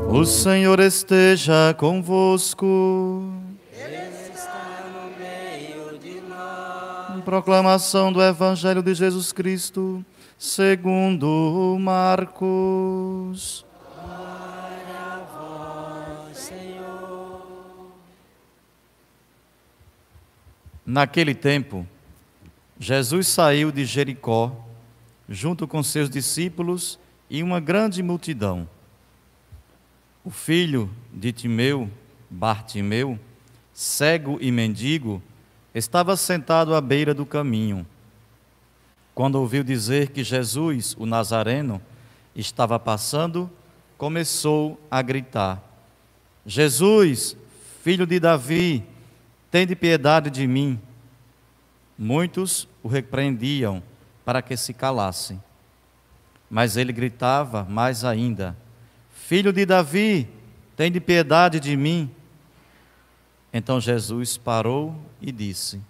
O Senhor esteja convosco. Ele está no meio de nós. Proclamação do Evangelho de Jesus Cristo, segundo Marcos. Glória a vós, Senhor. Naquele tempo, Jesus saiu de Jericó, junto com seus discípulos e uma grande multidão. O filho de Timeu, Bartimeu, cego e mendigo, estava sentado à beira do caminho. Quando ouviu dizer que Jesus, o Nazareno, estava passando, começou a gritar: Jesus, filho de Davi, tende piedade de mim. Muitos o repreendiam para que se calasse. Mas ele gritava mais ainda: Filho de Davi, tende piedade de mim. Então Jesus parou e disse: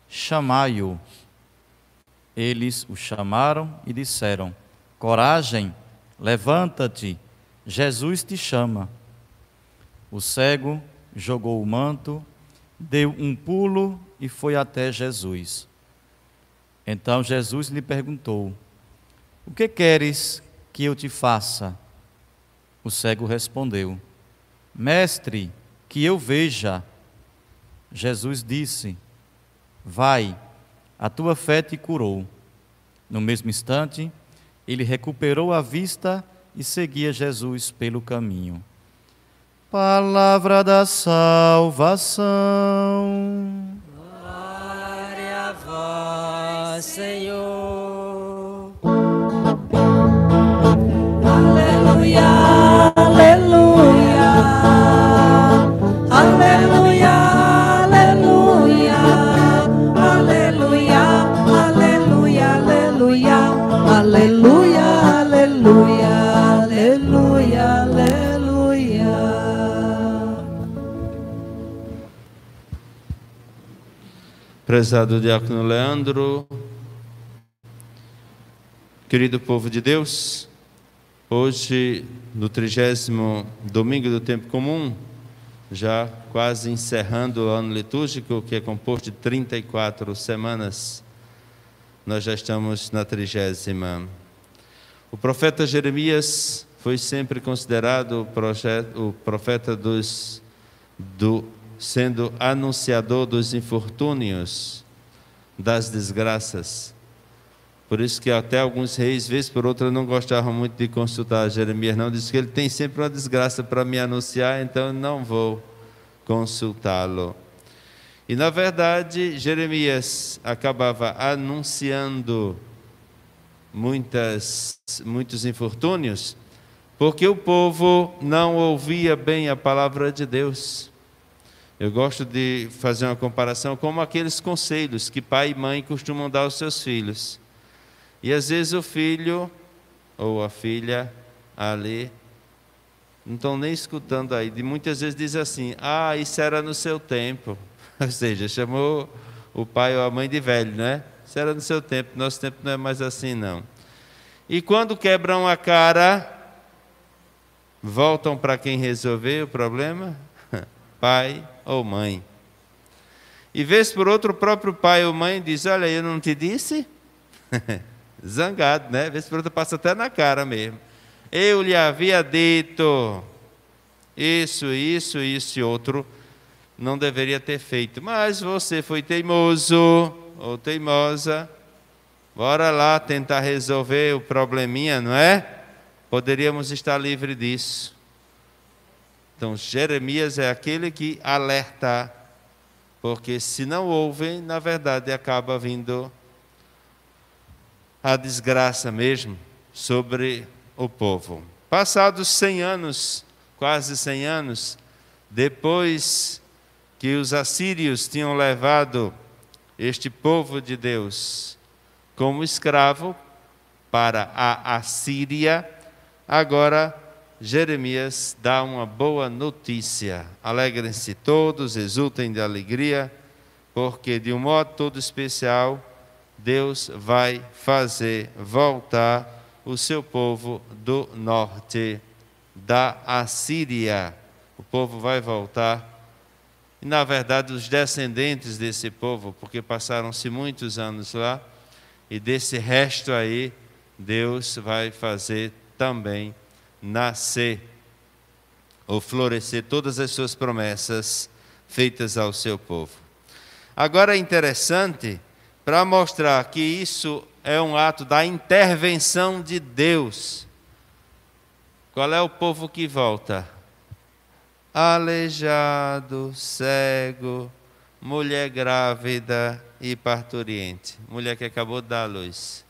Chamai-o. Eles o chamaram e disseram: Coragem, levanta-te, Jesus te chama. O cego jogou o manto, deu um pulo e foi até Jesus. Então Jesus lhe perguntou: O que queres que eu te faça? O cego respondeu: Mestre, que eu veja. Jesus disse: Vai, a tua fé te curou. No mesmo instante, ele recuperou a vista e seguia Jesus pelo caminho. Palavra da salvação. Glória a vós, Senhor. Aleluia, aleluia, aleluia, aleluia, aleluia, aleluia, aleluia, aleluia, aleluia, aleluia, aleluia. Prezado Diácono Leandro, querido povo de Deus, hoje, no 30º domingo do tempo comum, já quase encerrando o ano litúrgico, que é composto de 34 semanas, nós já estamos na 30ª. O profeta Jeremias foi sempre considerado o profeta sendo anunciador dos infortúnios, das desgraças. Por isso que até alguns reis, vez por outra, não gostavam muito de consultar Jeremias, não. Diz que ele tem sempre uma desgraça para me anunciar, então eu não vou consultá-lo. E, na verdade, Jeremias acabava anunciando muitos infortúnios, porque o povo não ouvia bem a palavra de Deus. Eu gosto de fazer uma comparação com aqueles conselhos que pai e mãe costumam dar aos seus filhos. E às vezes o filho ou a filha ali não estão nem escutando aí. E muitas vezes diz assim: ah, isso era no seu tempo. Ou seja, chamou o pai ou a mãe de velho, né? Isso era no seu tempo, nosso tempo não é mais assim não. E quando quebram a cara, voltam para quem resolveu o problema? Pai ou mãe. E vez por outro, o próprio pai ou mãe diz: olha, eu não te disse? Zangado, né? Vez por outra passa até na cara mesmo. Eu lhe havia dito isso e outro, não deveria ter feito. Mas você foi teimoso ou teimosa. Bora lá tentar resolver o probleminha, não é? Poderíamos estar livres disso. Então, Jeremias é aquele que alerta, porque se não ouvem, na verdade, acaba vindo a desgraça mesmo sobre o povo. Passados 100 anos, quase 100 anos, depois que os assírios tinham levado este povo de Deus como escravo para a Assíria, agora Jeremias dá uma boa notícia. Alegrem-se todos, exultem de alegria, porque de um modo todo especial, Deus vai fazer voltar o seu povo do norte da Assíria. O povo vai voltar. E, na verdade, os descendentes desse povo, porque passaram-se muitos anos lá, e desse resto aí, Deus vai fazer também nascer ou florescer todas as suas promessas feitas ao seu povo. Agora é interessante, para mostrar que isso é um ato da intervenção de Deus. Qual é o povo que volta? Aleijado, cego, mulher grávida e parturiente. Mulher que acabou de dar à luz.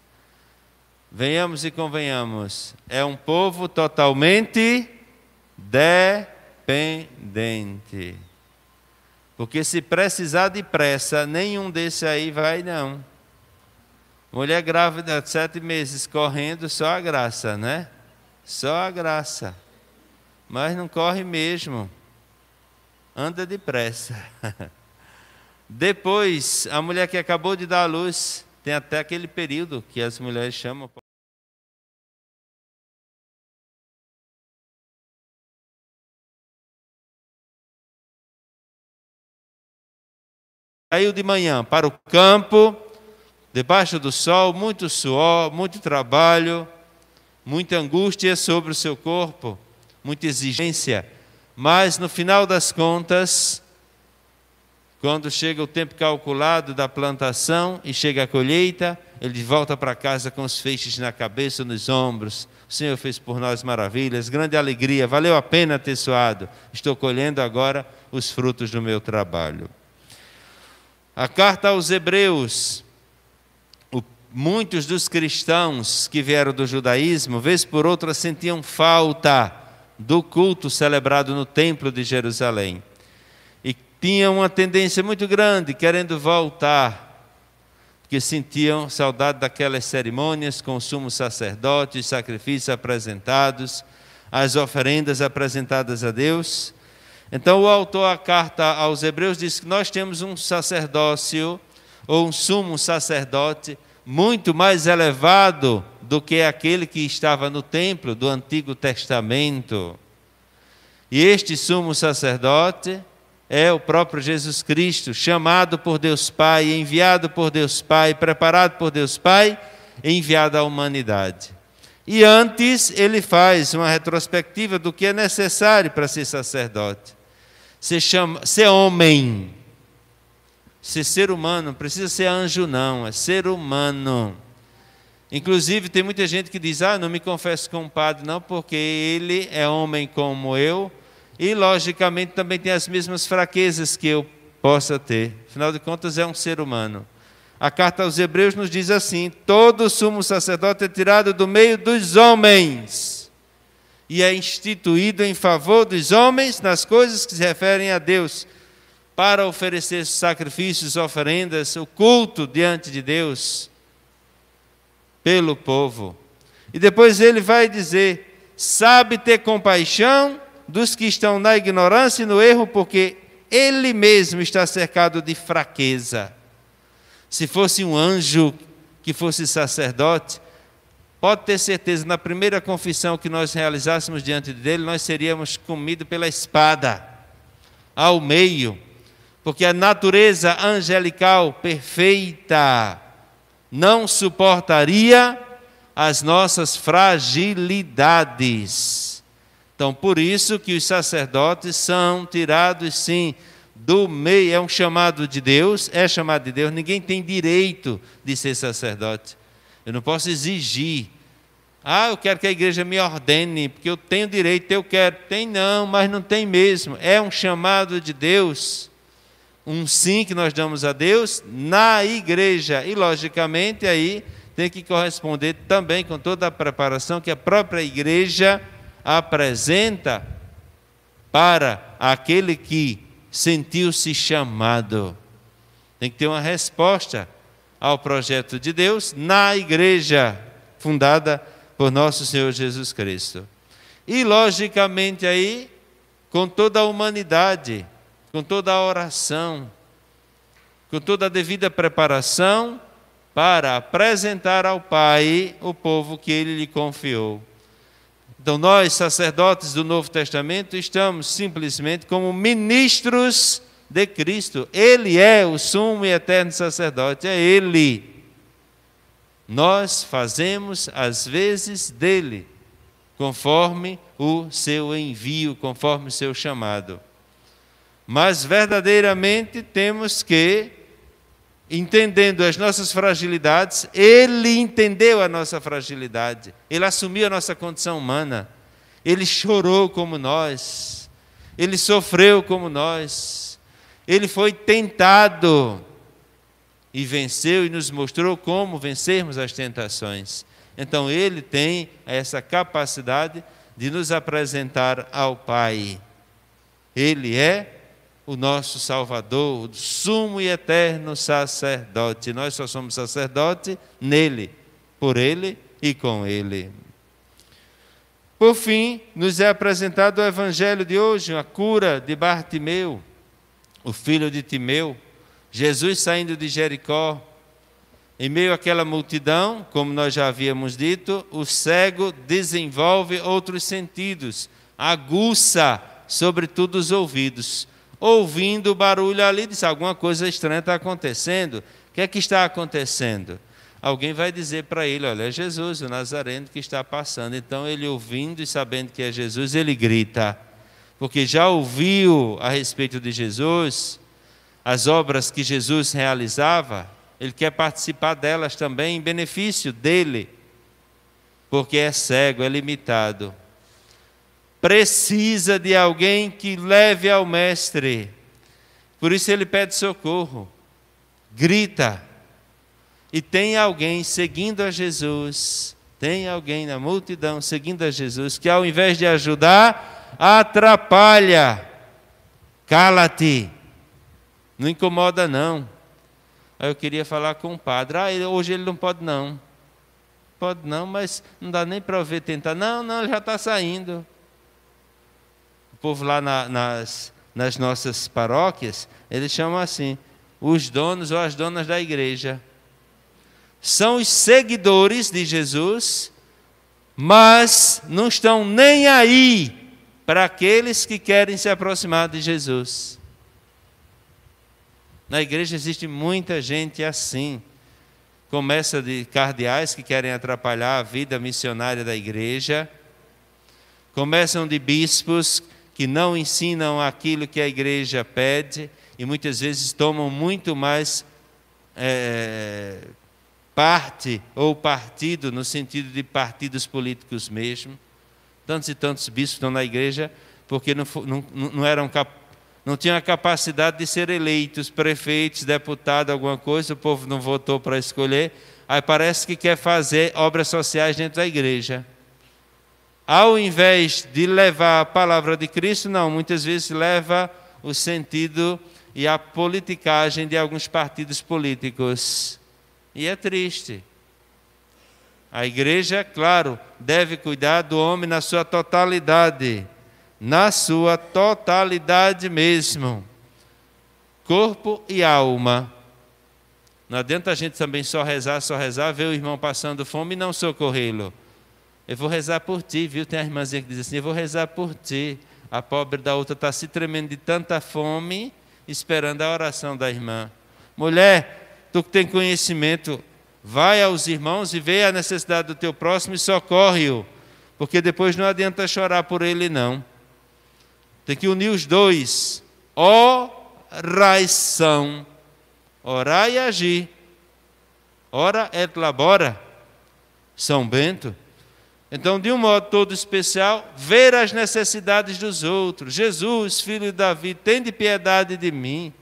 Venhamos e convenhamos, é um povo totalmente dependente. Porque se precisar de pressa, nenhum desse aí vai não. Mulher grávida de 7 meses correndo, só a graça, né? Só a graça. Mas não corre mesmo. Anda depressa. Depois, a mulher que acabou de dar à luz, tem até aquele período que as mulheres chamam. Saiu de manhã para o campo, debaixo do sol, muito suor, muito trabalho, muita angústia sobre o seu corpo, muita exigência. Mas no final das contas, quando chega o tempo calculado da plantação e chega a colheita, ele volta para casa com os feixes na cabeça, nos ombros. O Senhor fez por nós maravilhas, grande alegria, valeu a pena ter suado. Estou colhendo agora os frutos do meu trabalho. A carta aos Hebreus, muitos dos cristãos que vieram do judaísmo, vez por outra, sentiam falta do culto celebrado no templo de Jerusalém. E tinham uma tendência muito grande, querendo voltar, porque sentiam saudade daquelas cerimônias com o sumo sacerdote, os sacrifícios apresentados, as oferendas apresentadas a Deus. Então o autor da carta aos Hebreus diz que nós temos um sacerdócio, ou um sumo sacerdote, muito mais elevado do que aquele que estava no templo do Antigo Testamento. E este sumo sacerdote é o próprio Jesus Cristo, chamado por Deus Pai, enviado por Deus Pai, preparado por Deus Pai, enviado à humanidade. E antes ele faz uma retrospectiva do que é necessário para ser sacerdote. Ser homem, ser humano, não precisa ser anjo não, é ser humano. Inclusive tem muita gente que diz, não me confesso com o padre não, porque ele é homem como eu, e logicamente também tem as mesmas fraquezas que eu possa ter. Afinal de contas é um ser humano. A carta aos Hebreus nos diz assim, todo sumo sacerdote é tirado do meio dos homens e é instituído em favor dos homens nas coisas que se referem a Deus, para oferecer sacrifícios, oferendas, o culto diante de Deus, pelo povo. E depois ele vai dizer, sabe ter compaixão dos que estão na ignorância e no erro, porque ele mesmo está cercado de fraqueza. Se fosse um anjo que fosse sacerdote, pode ter certeza, na primeira confissão que nós realizássemos diante dele, nós seríamos comidos pela espada, ao meio, porque a natureza angelical perfeita não suportaria as nossas fragilidades. Então, por isso que os sacerdotes são tirados, sim, do meio. É um chamado de Deus, é chamado de Deus. Ninguém tem direito de ser sacerdote. Eu não posso exigir. Eu quero que a igreja me ordene, porque eu tenho direito, eu quero. Tem não, mas não tem mesmo. É um chamado de Deus. Um sim que nós damos a Deus na igreja. E, logicamente, aí tem que corresponder também com toda a preparação que a própria igreja apresenta para aquele que sentiu-se chamado. Tem que ter uma resposta ao projeto de Deus na igreja fundada por nosso Senhor Jesus Cristo. E, logicamente, aí, com toda a humanidade, com toda a oração, com toda a devida preparação para apresentar ao Pai o povo que Ele lhe confiou. Então nós, sacerdotes do Novo Testamento, estamos simplesmente como ministros de Cristo. Ele é o sumo e eterno sacerdote, é Ele. Nós fazemos as vezes dele, conforme o seu envio, conforme o seu chamado. Mas verdadeiramente temos que, entendendo as nossas fragilidades, Ele entendeu a nossa fragilidade, Ele assumiu a nossa condição humana, Ele chorou como nós, Ele sofreu como nós, Ele foi tentado e venceu e nos mostrou como vencermos as tentações. Então Ele tem essa capacidade de nos apresentar ao Pai. Ele é o nosso Salvador, o sumo e eterno sacerdote. Nós só somos sacerdote nele, por ele e com ele. Por fim, nos é apresentado o Evangelho de hoje, a cura de Bartimeu, o filho de Timeu. Jesus saindo de Jericó, em meio àquela multidão, como nós já havíamos dito, o cego desenvolve outros sentidos, aguça sobretudo os ouvidos. Ouvindo o barulho ali, diz: alguma coisa estranha está acontecendo. O que é que está acontecendo? Alguém vai dizer para ele: olha, é Jesus, o Nazareno, que está passando. Então ele, ouvindo e sabendo que é Jesus, ele grita, porque já ouviu a respeito de Jesus, as obras que Jesus realizava, ele quer participar delas também em benefício dele, porque é cego, é limitado. Precisa de alguém que leve ao Mestre. Por isso ele pede socorro, grita. E tem alguém seguindo a Jesus, tem alguém na multidão seguindo a Jesus, que ao invés de ajudar, atrapalha. Cala-te, não incomoda não. Aí eu queria falar com o padre: hoje ele não pode não. Pode não, mas não dá nem para ver tentar. Não, ele já está saindo. O povo lá nas nossas paróquias, eles chamam assim, os donos ou as donas da igreja. São os seguidores de Jesus, mas não estão nem aí para aqueles que querem se aproximar de Jesus. Na igreja existe muita gente assim. Começa de cardeais que querem atrapalhar a vida missionária da igreja. Começam de bispos que não ensinam aquilo que a igreja pede e muitas vezes tomam muito mais parte ou partido, no sentido de partidos políticos mesmo. Tantos e tantos bispos estão na igreja porque não tinham a capacidade de ser eleitos, prefeitos, deputados, alguma coisa, o povo não votou para escolher, aí parece que quer fazer obras sociais dentro da igreja. Ao invés de levar a palavra de Cristo, não, muitas vezes leva o sentido e a politicagem de alguns partidos políticos. E é triste. A igreja, claro, deve cuidar do homem na sua totalidade. Na sua totalidade mesmo. Corpo e alma. Não adianta a gente também só rezar, ver o irmão passando fome e não socorrê-lo. Eu vou rezar por ti, viu? Tem a irmãzinha que diz assim: eu vou rezar por ti. A pobre da outra está se tremendo de tanta fome, esperando a oração da irmã. Mulher, tu que tem conhecimento, vai aos irmãos e vê a necessidade do teu próximo e socorre-o, porque depois não adianta chorar por ele não. Tem que unir os dois. Oração. Orar e agir. Ora et labora. São Bento. Então, de um modo todo especial, ver as necessidades dos outros. Jesus, filho de Davi, tende piedade de mim.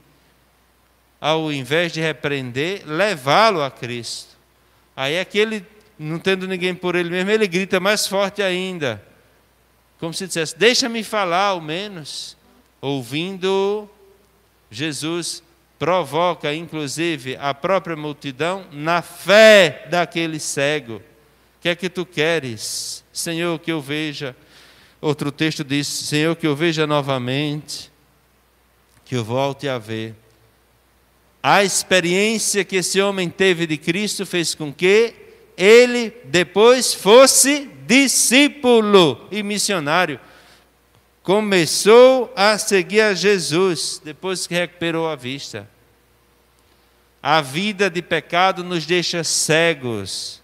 Ao invés de repreender, levá-lo a Cristo. Aí aquele, não tendo ninguém por ele mesmo, ele grita mais forte ainda. Como se dissesse: deixa-me falar ao menos. Ouvindo, Jesus provoca inclusive a própria multidão na fé daquele cego. O que é que tu queres? Senhor, que eu veja. Outro texto diz: Senhor, que eu veja novamente, que eu volte a ver. A experiência que esse homem teve de Cristo fez com que ele depois fosse discípulo e missionário. Começou a seguir a Jesus depois que recuperou a vista. A vida de pecado nos deixa cegos,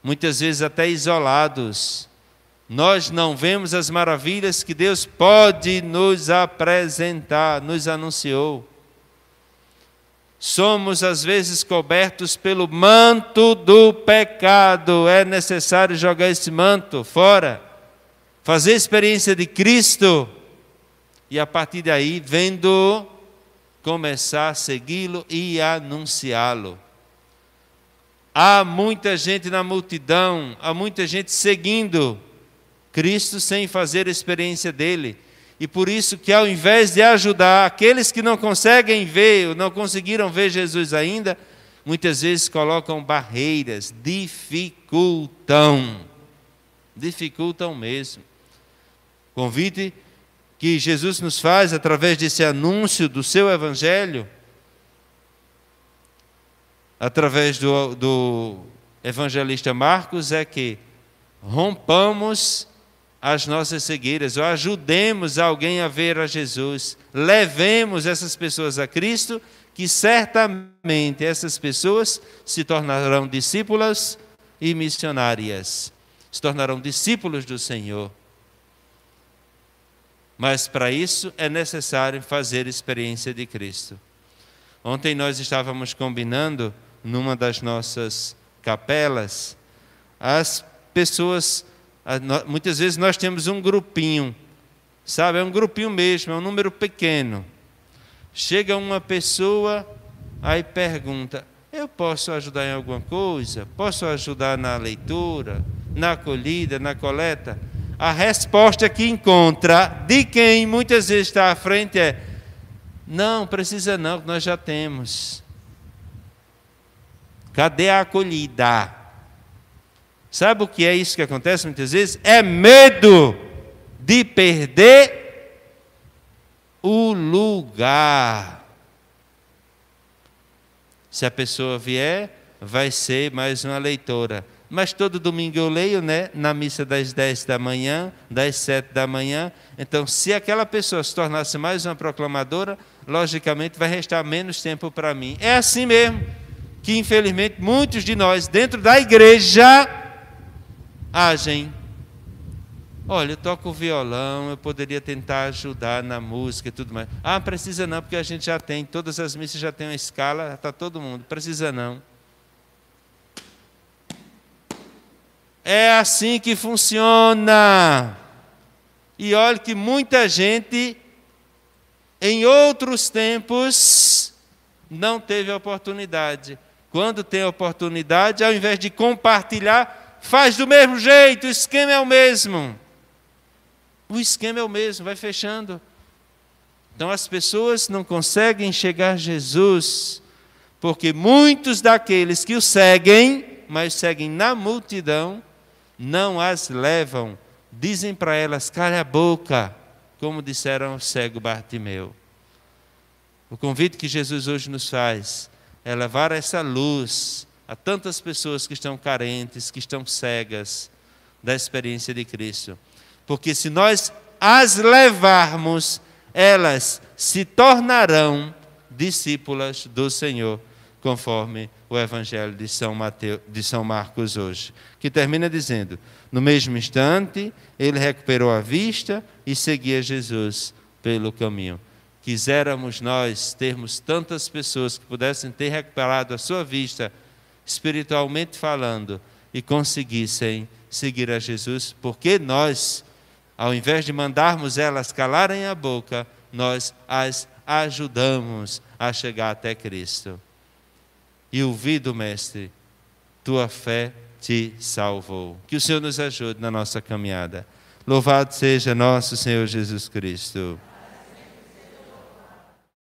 muitas vezes até isolados. Nós não vemos as maravilhas que Deus pode nos apresentar, nos anunciou. Somos às vezes cobertos pelo manto do pecado. É necessário jogar esse manto fora, fazer a experiência de Cristo e a partir daí, vendo, começar a segui-lo e anunciá-lo. Há muita gente na multidão, há muita gente seguindo Cristo sem fazer a experiência dele. E por isso que ao invés de ajudar aqueles que não conseguem ver, ou não conseguiram ver Jesus ainda, muitas vezes colocam barreiras, dificultam mesmo. Convite que Jesus nos faz através desse anúncio do seu Evangelho, através do evangelista Marcos, é que rompamos as nossas cegueiras, ou ajudemos alguém a ver a Jesus, levemos essas pessoas a Cristo, que certamente essas pessoas se tornarão discípulas e missionárias, se tornarão discípulos do Senhor. Mas para isso é necessário fazer experiência de Cristo. Ontem nós estávamos combinando, numa das nossas capelas, as pessoas. Muitas vezes nós temos um grupinho, sabe? É um grupinho mesmo, é um número pequeno. Chega uma pessoa, aí pergunta: eu posso ajudar em alguma coisa? Posso ajudar na leitura, na acolhida, na coleta? A resposta que encontra de quem muitas vezes está à frente é: não, precisa não, nós já temos. Cadê a acolhida? Sabe o que é isso que acontece muitas vezes? É medo de perder o lugar. Se a pessoa vier, vai ser mais uma leitora. Mas todo domingo eu leio, né? Na missa das 10 da manhã, das 7 da manhã. Então, se aquela pessoa se tornasse mais uma proclamadora, logicamente vai restar menos tempo para mim. É assim mesmo que, infelizmente, muitos de nós, dentro da igreja, agem. Olha, eu toco violão, eu poderia tentar ajudar na música e tudo mais. Ah, precisa não, porque a gente já tem, todas as missas já tem uma escala, está todo mundo, precisa não. É assim que funciona. E olha que muita gente, em outros tempos, não teve oportunidade. Quando tem oportunidade, ao invés de compartilhar, faz do mesmo jeito, o esquema é o mesmo. O esquema é o mesmo, vai fechando. Então as pessoas não conseguem chegar a Jesus, porque muitos daqueles que o seguem, mas seguem na multidão, não as levam. Dizem para elas: cale a boca, como disseram ao cego Bartimeu. O convite que Jesus hoje nos faz é levar essa luz a tantas pessoas que estão carentes, que estão cegas da experiência de Cristo. Porque se nós as levarmos, elas se tornarão discípulas do Senhor, conforme o Evangelho de São Marcos hoje, que termina dizendo: no mesmo instante, ele recuperou a vista e seguia Jesus pelo caminho. Quiséramos nós termos tantas pessoas que pudessem ter recuperado a sua vista, espiritualmente falando, e conseguissem seguir a Jesus, porque nós, ao invés de mandarmos elas calarem a boca, nós as ajudamos a chegar até Cristo. E ouvido, Mestre, tua fé te salvou. Que o Senhor nos ajude na nossa caminhada. Louvado seja nosso Senhor Jesus Cristo.